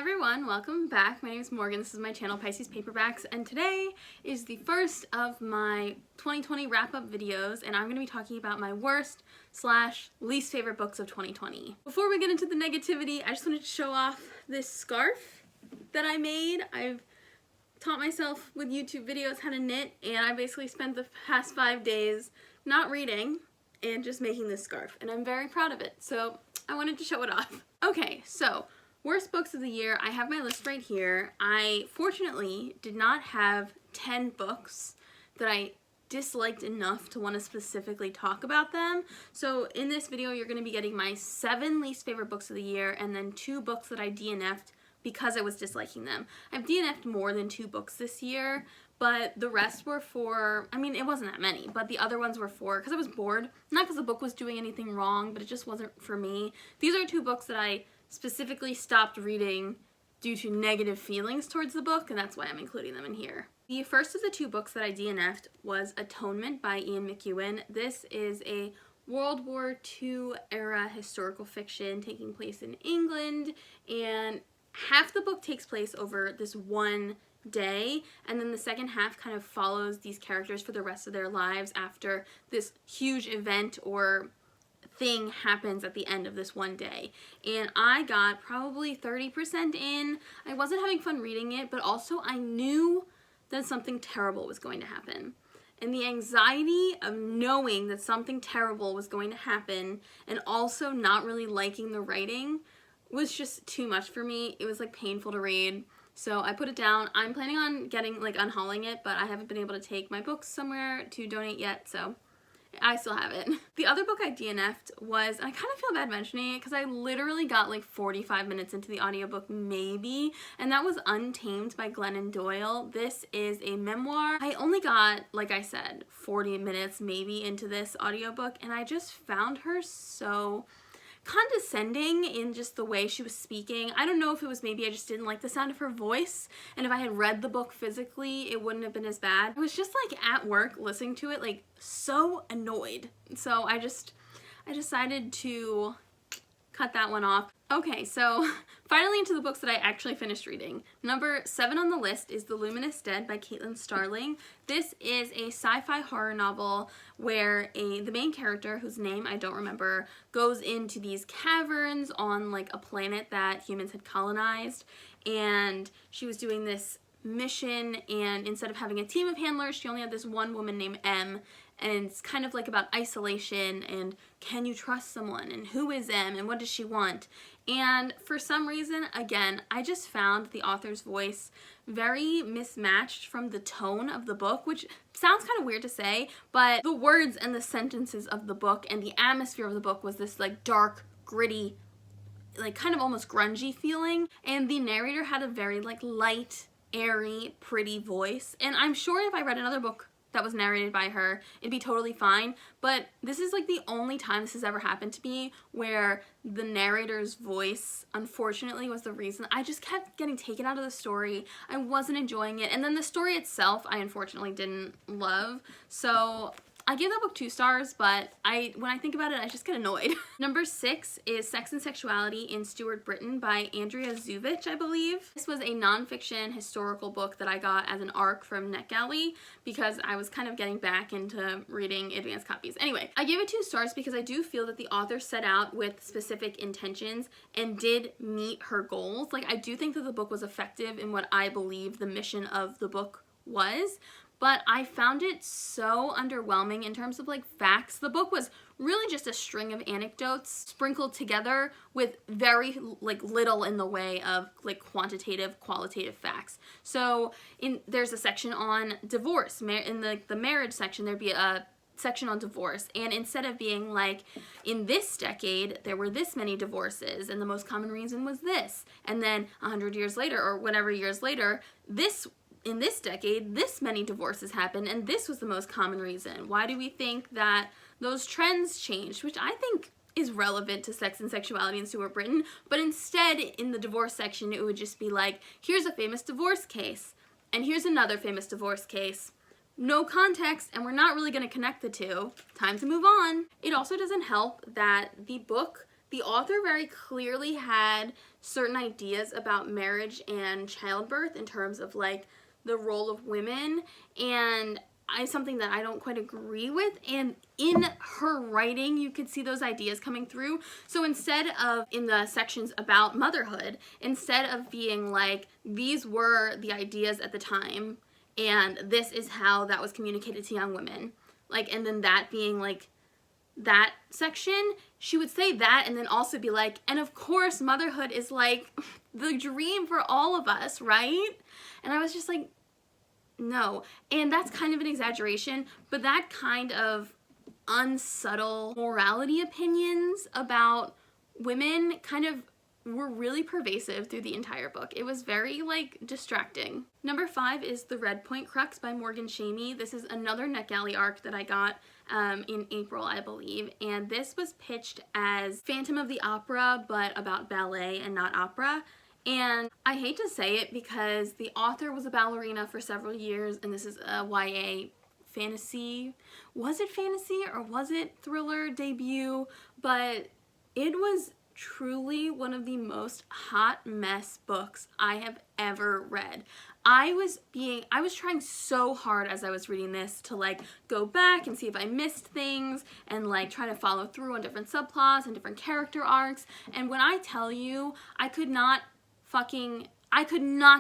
everyone, welcome back. My name is Morgan. This is my channel, Pisces Paperbacks, and today is the first of my 2020 wrap-up videos, and I'm going to be talking about my worst / least favorite books of 2020. Before we get into the negativity, I just wanted to show off this scarf that I made. I've taught myself with YouTube videos how to knit, and I basically spent the past 5 days not reading and just making this scarf, and I'm very proud of it, so I wanted to show it off. Okay, so worst books of the year, I have my list right here. I fortunately did not have 10 books that I disliked enough to want to specifically talk about them. So in this video, you're going to be getting my 7 least favorite books of the year and then 2 books that I DNF'd because I was disliking them. I've DNF'd more than 2 books this year, but the rest were for, I mean, it wasn't that many, but the other ones were for, because I was bored. Not because the book was doing anything wrong, but it just wasn't for me. These are 2 books that I specifically stopped reading due to negative feelings towards the book, and that's why I'm including them in here. The first of the 2 books that I DNF'd was Atonement by Iain McEwan. This is a World War II era historical fiction taking place in England, and half the book takes place over this one day, and then the second half kind of follows these characters for the rest of their lives after this huge event or thing happens at the end of this one day. And I got probably 30% in. I wasn't having fun reading it, but also I knew that something terrible was going to happen. And the anxiety of knowing that something terrible was going to happen and also not really liking the writing was just too much for me. It was like painful to read. So I put it down. I'm planning on unhauling it, but I haven't been able to take my books somewhere to donate yet, so I still have it. The other book I DNF'd was, and I kind of feel bad mentioning it because I literally got like 45 minutes into the audiobook maybe, and that was Untamed by Glennon Doyle. This is a memoir. I only got, like I said, 40 minutes maybe into this audiobook, and I just found her so condescending in just the way she was speaking. I don't know if it was maybe I just didn't like the sound of her voice, and if I had read the book physically, it wouldn't have been as bad. I was just like at work listening to it, like so annoyed. So I decided to cut that one off. Okay, so finally into the books that I actually finished reading. Number 7 on the list is The Luminous Dead by Starling. This is a sci-fi horror novel where the main character, whose name I don't remember, goes into these caverns on like a planet that humans had colonized, and she was doing this mission, and instead of having a team of handlers, she only had this one woman named M, and it's kind of like about isolation and can you trust someone and who is M and what does she want. And for some reason, again, I just found the author's voice very mismatched from the tone of the book, which sounds kind of weird to say, but the words and the sentences of the book and the atmosphere of the book was this like dark, gritty, like kind of almost grungy feeling, and the narrator had a very like light, airy, pretty voice. And I'm sure if I read another book that was narrated by her, it'd be totally fine, but this is like the only time this has ever happened to me where the narrator's voice, unfortunately, was the reason. I just kept getting taken out of the story. I wasn't enjoying it, and then the story itself I unfortunately didn't love, so I gave that book 2 stars, but when I think about it, I just get annoyed. Number 6 is Sex and Sexuality in Stuart, Britain by Andrea Zuvich, I believe. This was a nonfiction historical book that I got as an ARC from NetGalley because I was kind of getting back into reading advanced copies. Anyway, I gave it 2 stars because I do feel that the author set out with specific intentions and did meet her goals. Like, I do think that the book was effective in what I believe the mission of the book was, but I found it so underwhelming in terms of like facts. The book was really just a string of anecdotes sprinkled together with very like little in the way of like qualitative facts. So there's a section on divorce. In the marriage section, there'd be a section on divorce, and instead of being like, in this decade there were this many divorces and the most common reason was this, and then 100 years later or whatever years later, in this decade, this many divorces happened, and this was the most common reason. Why do we think that those trends changed? Which I think is relevant to Sex and Sexuality in Stuart, Britain, but instead, in the divorce section, it would just be like, here's a famous divorce case, and here's another famous divorce case. No context, and we're not really going to connect the two. Time to move on. It also doesn't help that the author very clearly had certain ideas about marriage and childbirth in terms of like the role of women, and something that I don't quite agree with, and in her writing you could see those ideas coming through. So instead of, in the sections about motherhood, instead of being like, these were the ideas at the time and this is how that was communicated to young women, like, and then that being like that section, she would say that and then also be like, and of course motherhood is like the dream for all of us, right? And I was just like, no. And that's kind of an exaggeration, but that kind of unsubtle morality opinions about women kind of were really pervasive through the entire book. It was very like distracting. Number 5 is The Redpoint Crux by Morgan Shamy. This is another NetGalley arc that I got in April, I believe, and this was pitched as Phantom of the Opera but about ballet and not opera. And I hate to say it because the author was a ballerina for several years, and this is a YA fantasy. Was it fantasy or was it thriller debut? But it was truly one of the most hot mess books I have ever read. I was trying so hard as I was reading this to like go back and see if I missed things and like try to follow through on different subplots and different character arcs. And when I tell you, I could not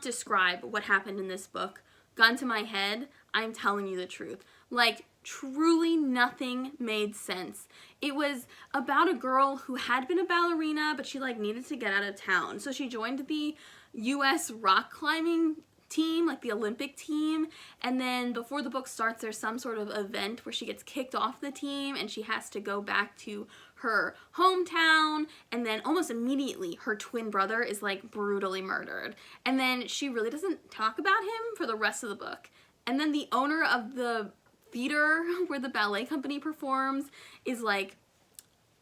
describe what happened in this book. Gun to my head, I'm telling you the truth. Like, truly nothing made sense. It was about a girl who had been a ballerina, but she like needed to get out of town. So she joined the US rock climbing team, like the Olympic team, and then before the book starts there's some sort of event where she gets kicked off the team and she has to go back to her hometown, and then almost immediately her twin brother is like brutally murdered, and then she really doesn't talk about him for the rest of the book. And then the owner of the theater where the ballet company performs is like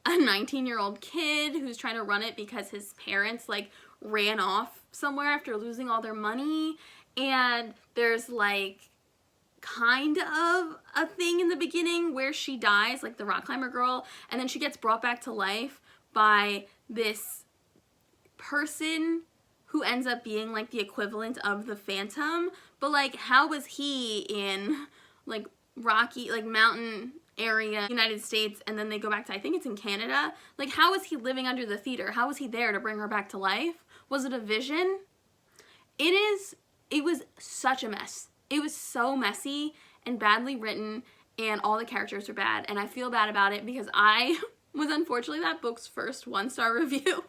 a 19-year-old kid who's trying to run it because his parents like ran off somewhere after losing all their money. And there's like kind of a thing in the beginning where she dies, like the rock climber girl, and then she gets brought back to life by this person who ends up being like the equivalent of the Phantom. But like, how was he in like rocky, like mountain area United States, and then they go back to, I think it's in Canada? Like, how was he living under the theater? How was he there to bring her back to life? Was it a vision? It was such a mess. It was so messy and badly written, and all the characters were bad, and I feel bad about it because I was unfortunately that book's first 1-star review.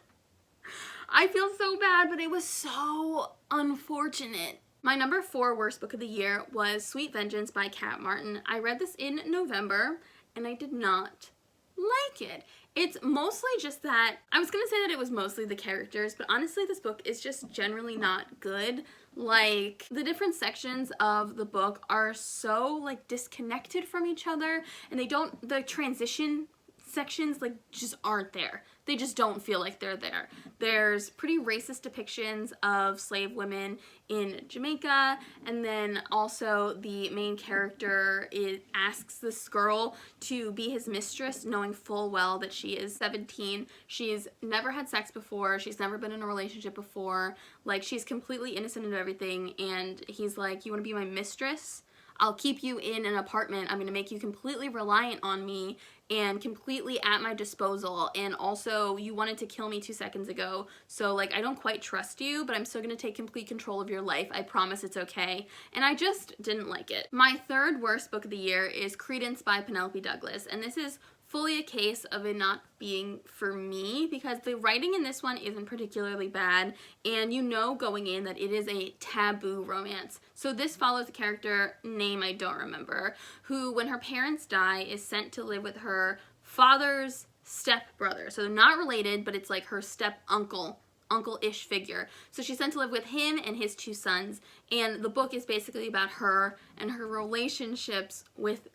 I feel so bad, but it was so unfortunate. My number 4 worst book of the year was Sweet Vengence by Kat Martin. I read this in November, and I did not like it. It's mostly just that, I was gonna say that it was mostly the characters, but honestly this book is just generally not good. Like, the different sections of the book are so like disconnected from each other, and the transition sections like just aren't there. They just don't feel like they're there. There's pretty racist depictions of slave women in Jamaica, and then also the main character asks this girl to be his mistress, knowing full well that she is 17. She's never had sex before. She's never been in a relationship before. Like, she's completely innocent of everything, and he's like, you want to be my mistress? I'll keep you in an apartment. I'm going to make you completely reliant on me and completely at my disposal. And also, you wanted to kill me 2 seconds ago, so like, I don't quite trust you, but I'm still going to take complete control of your life. I promise it's okay. And I just didn't like it. My 3rd worst book of the year is Credence by Penelope Douglas, and this is fully a case of it not being for me because the writing in this one isn't particularly bad, and you know going in that it is a taboo romance. So this follows a character, name I don't remember, who when her parents die is sent to live with her father's stepbrother. So they're not related, but it's like her step uncle-ish figure. So she's sent to live with him and his 2 sons, and the book is basically about her and her relationships with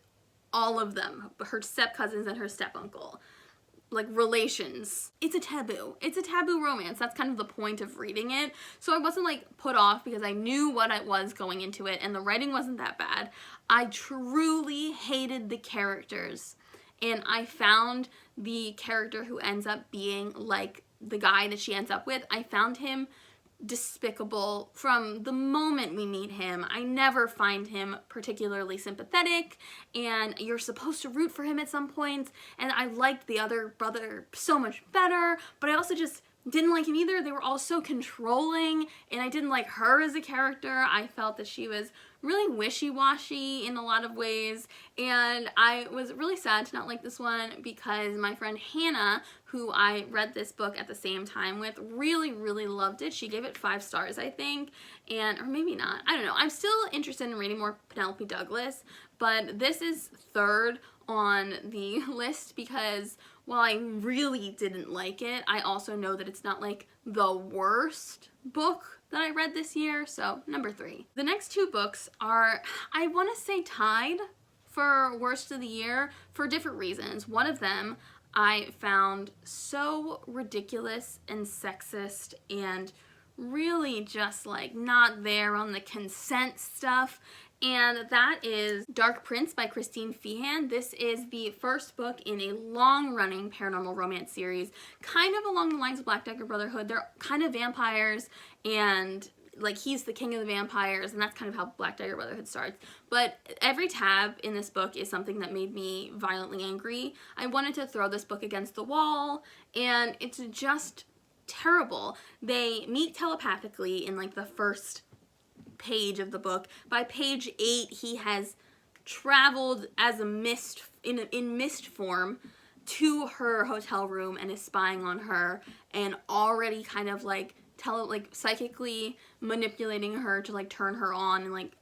all of them, her step cousins and her step uncle, like relations. It's a taboo. It's a taboo romance. That's kind of the point of reading it. So I wasn't like put off because I knew what it was going into it, and the writing wasn't that bad. I truly hated the characters, and I found the character who ends up being like the guy that she ends up with, I found him despicable from the moment we meet him. I never find him particularly sympathetic, and you're supposed to root for him at some points, and I liked the other brother so much better, but I also just didn't like him either. They were all so controlling, and I didn't like her as a character. I felt that she was really wishy-washy in a lot of ways, and I was really sad to not like this one because my friend Hannah, who I read this book at the same time with, really, really loved it. She gave it 5 stars, I think, or maybe not. I don't know. I'm still interested in reading more Penelope Douglas, but this is 3rd on the list because while I really didn't like it, I also know that it's not like the worst book that I read this year, so number 3. The next 2 books are, I want to say, tied for worst of the year for different reasons. One of them I found so ridiculous and sexist and really just like not there on the consent stuff, and that is Dark Prince by Christine Feehan. This is the first book in a long-running paranormal romance series, kind of along the lines of Black Dagger Brotherhood. They're kind of vampires, and like he's the king of the vampires, and that's kind of how Black Dagger Brotherhood starts. But every tab in this book is something that made me violently angry. I wanted to throw this book against the wall, and it's just terrible. They meet telepathically in like the first page of the book. By page 8, he has traveled as a mist in mist form to her hotel room and is spying on her and already kind of like psychically manipulating her to like turn her on, and like,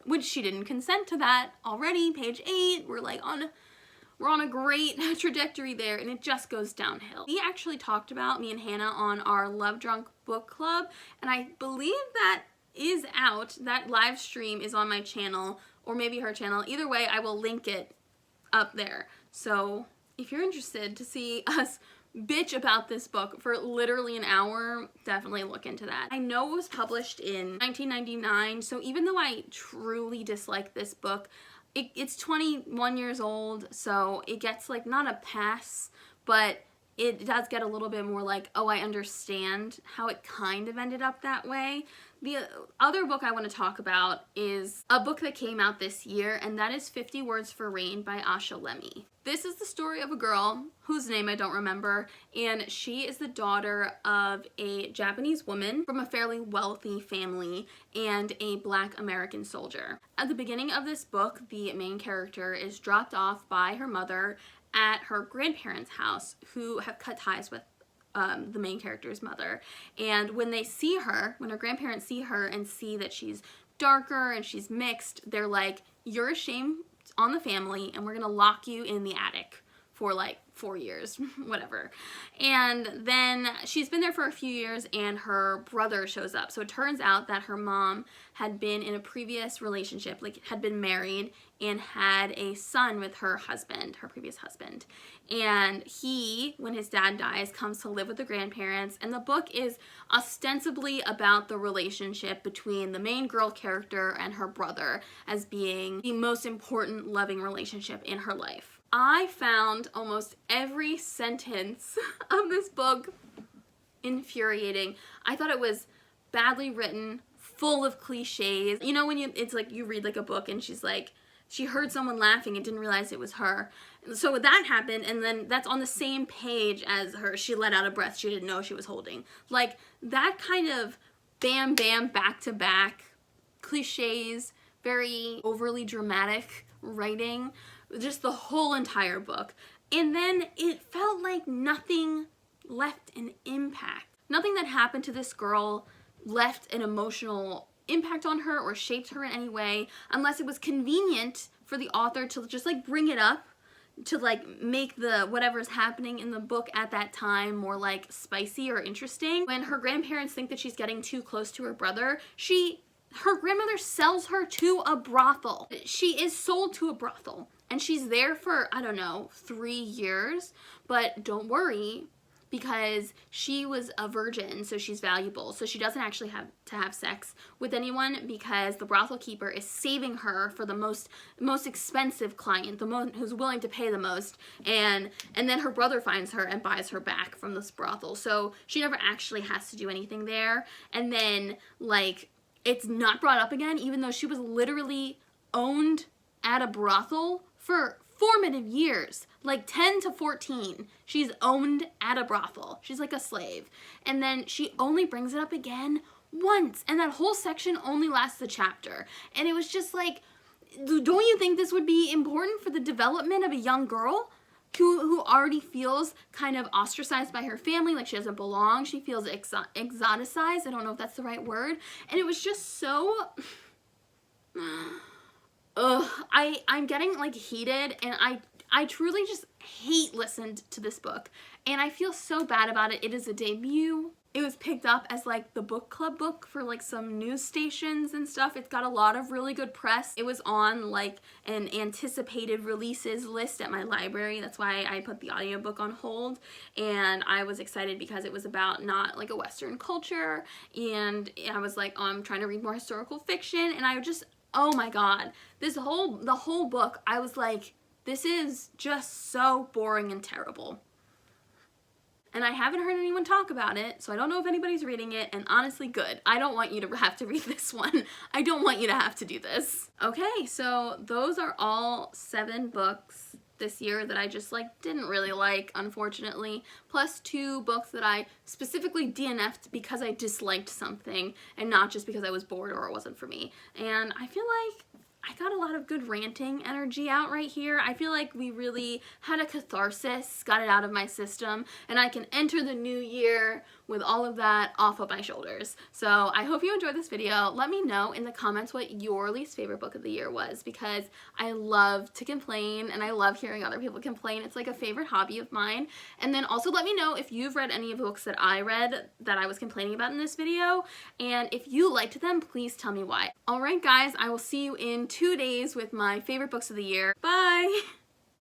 which she didn't consent to that already. Page 8, we're on a great trajectory there, and it just goes downhill. We actually talked about, me and Hannah, on our Love Drunk book club, and I believe that is out. That live stream is on my channel, or maybe her channel. Either way, I will link it up there. So if you're interested to see us bitch about this book for literally an hour, definitely look into that. I know it was published in 1999, so even though I truly dislike this book, it's 21 years old, so it gets like not a pass, but it does get a little bit more like, oh, I understand how it kind of ended up that way. The other book I want to talk about is a book that came out this year, and that is 50 Words for Rain by Asha Lemmie. This is the story of a girl whose name I don't remember, and she is the daughter of a Japanese woman from a fairly wealthy family and a Black American soldier. At the beginning of this book, the main character is dropped off by her mother at her grandparents' house, who have cut ties with the main character's mother. And when they see her, when her grandparents see her and see that she's darker and she's mixed, they're like, you're a shame on the family, and we're gonna lock you in the attic for like 4 years, whatever. And then she's been there for a few years, and her brother shows up. So it turns out that her mom had been in a previous relationship, like had been married and had a son with her husband, her previous husband. And he, when his dad dies, comes to live with the grandparents, and the book is ostensibly about the relationship between the main girl character and her brother as being the most important loving relationship in her life. I found almost every sentence of this book infuriating. I thought it was badly written, full of cliches. You know when it's like you read like a book and she's like, she heard someone laughing and didn't realize it was her. So that happened, and then that's on the same page as her. She let out a breath she didn't know she was holding. Like that kind of bam bam back to back cliches, very overly dramatic writing, just the whole entire book. And then it felt like nothing left an impact. Nothing that happened to this girl left an emotional impact on her or shaped her in any way, unless it was convenient for the author to just like bring it up to like make the whatever's happening in the book at that time more like spicy or interesting. When her grandparents think that she's getting too close to her brother, her grandmother sells her to a brothel. She is sold to a brothel, and she's there for, I don't know, 3 years. But don't worry, because she was a virgin, so she's valuable. So she doesn't actually have to have sex with anyone because the brothel keeper is saving her for the most expensive client, the one who's willing to pay the most, and then her brother finds her and buys her back from this brothel. So she never actually has to do anything there. And then, like, it's not brought up again, even though she was literally owned at a brothel for formative years, like 10 to 14. She's owned at a brothel. She's like a slave. And then she only brings it up again once, and that whole section only lasts a chapter. And it was just like, don't you think this would be important for the development of a young girl who already feels kind of ostracized by her family, like she doesn't belong, she feels exoticized, I don't know if that's the right word, and it was just so, I'm getting like heated, and I truly just hate listened to this book, and I feel so bad about it. It is a debut. It was picked up as like the book club book for like some news stations and stuff. It's got a lot of really good press. It was on like an anticipated releases list at my library. That's why I put the audiobook on hold, and I was excited because it was about not like a Western culture, and I was like, oh, I'm trying to read more historical fiction, and I just, oh my god, the whole book, I was like, this is just so boring and terrible. And I haven't heard anyone talk about it, so I don't know if anybody's reading it, and honestly, good. I don't want you to have to read this one. I don't want you to have to do this. Okay, so those are all 7 books this year that I just like didn't really like, unfortunately, plus 2 books that I specifically DNF'd because I disliked something and not just because I was bored or it wasn't for me. And I feel like I got a lot of good ranting energy out right here. I feel like we really had a catharsis, got it out of my system, and I can enter the new year with all of that off of my shoulders. So I hope you enjoyed this video. Let me know in the comments what your least favorite book of the year was, because I love to complain and I love hearing other people complain. It's like a favorite hobby of mine. And then also let me know if you've read any of the books that I read that I was complaining about in this video, and if you liked them, please tell me why. Alright guys, I will see you in 2 days with my favorite books of the year. Bye!